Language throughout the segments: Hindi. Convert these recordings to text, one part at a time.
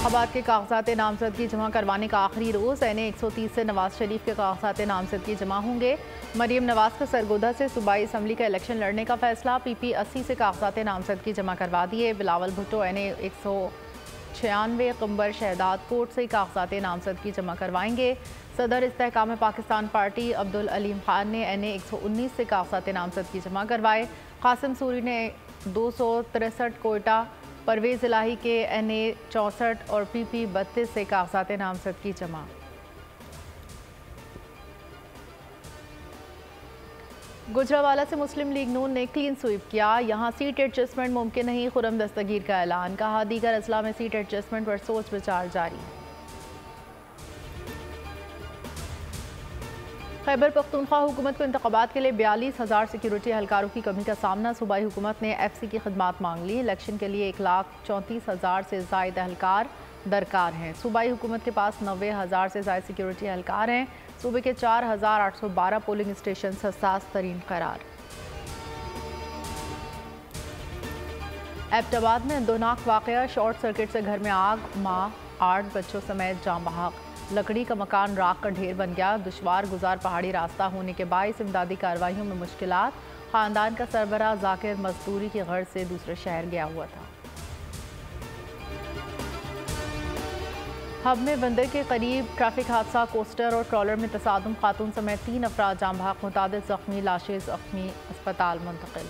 इंतखाबात के कागजात नामजदगी जमा करवाने का आखिरी रोज़ NA 130 से नवाज शरीफ के कागजात नामजदगी जमा होंगे। मरीम नवाज का सरगोधा से सूबाई असम्बली का इलेक्शन लड़ने का फैसला। PP 80 से कागजात नामजदगी जमा करवा दिए। Bilawal Bhutto NA 196 comber Shahdad court से कागजात नामजदगी जमा करवाएंगे। सदर इस्तेहकाम पाकिस्तान पार्टी अब्दुल अलीम खान ने NA 119 से कागजात नामजदगी जमा करवाए। कासिम सूरी ने 263 कोयटा, परवेज़ इलाही के NA 64 और PP 32 से कागजात नामजदगी जमा। गुजरावाला से मुस्लिम लीग नून ने क्लीन स्वीप किया। यहाँ सीट एडजस्टमेंट मुमकिन नहीं, खुरम दस्तगीर का ऐलान। कहा दीगर अजला में सीट एडजस्टमेंट पर सोच विचार जारी। खैबर पख्तूनख्वा हुकूमत को इंतखाबात के लिए 42,000 सिक्योरिटी एहलकारों की कमी का सामना। सूबाई हुकूमत ने FC की खदमात मांग ली। इलेक्शन के लिए 1,34,000 से ज़ायद एहलकार दरकार हैं। सूबाई हुकूमत के पास 90,000 से ज़ायद सिक्योरिटी एहलकार हैं। सूबे के 4,812 पोलिंग स्टेशन हसास तरीन करार। एबटाबाद में अंदोनाक वाक़या, शॉर्ट सर्किट से घर में आग, माँ 8 बच्चों समेत जाँ बहक। लकड़ी का मकान राख का ढेर बन गया। दुश्वार गुजार पहाड़ी रास्ता होने के बायस इमदादी कार्रवाइयों में मुश्किलात। ख़ानदान का सरबराह जाकिर मजदूरी की गर्ज से दूसरे शहर गया हुआ था। हब में बंदर के करीब ट्रैफिक हादसा, कोस्टर और ट्रॉलर में तसादुम, खातून समेत 3 अफराद जाँ बहक, मुतादिद जख्मी, लाशें जख्मी अस्पताल मुंतकिल।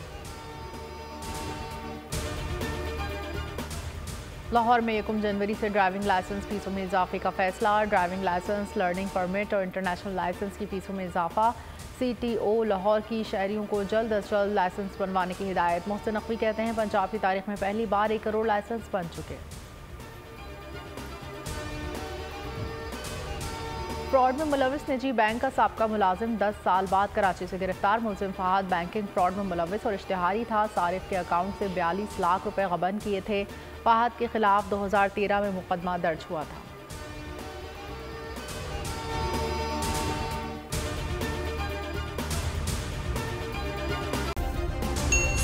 लाहौर में 1 जनवरी से ड्राइविंग लाइसेंस फीसों में इजाफे का फैसला। ड्राइविंग लाइसेंस, लर्निंग परमिट और इंटरनेशनल लाइसेंस की फीसों में इजाफा। CTO लाहौर की शहरियों को जल्द अज जल्द लाइसेंस बनवाने की हिदायत। मोहसिन नकवी कहते हैं पंजाब की तारीख में पहली बार 1 करोड़ लाइसेंस बन चुके। फ्रॉड में मुलविस निजी बैंक का साबका मुलाजिम 10 साल बाद कराची से गिरफ्तार। मुलजिम फहद बैंकिंग फ्रॉड में मुलविस और इश्तिहारी था। सारिफ के अकाउंट से 42 लाख रुपए गबन किए थे। फहद के खिलाफ 2013 में मुकदमा दर्ज हुआ था।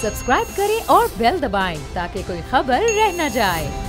सब्सक्राइब करें और बेल दबाएं ताकि कोई खबर रह न जाए।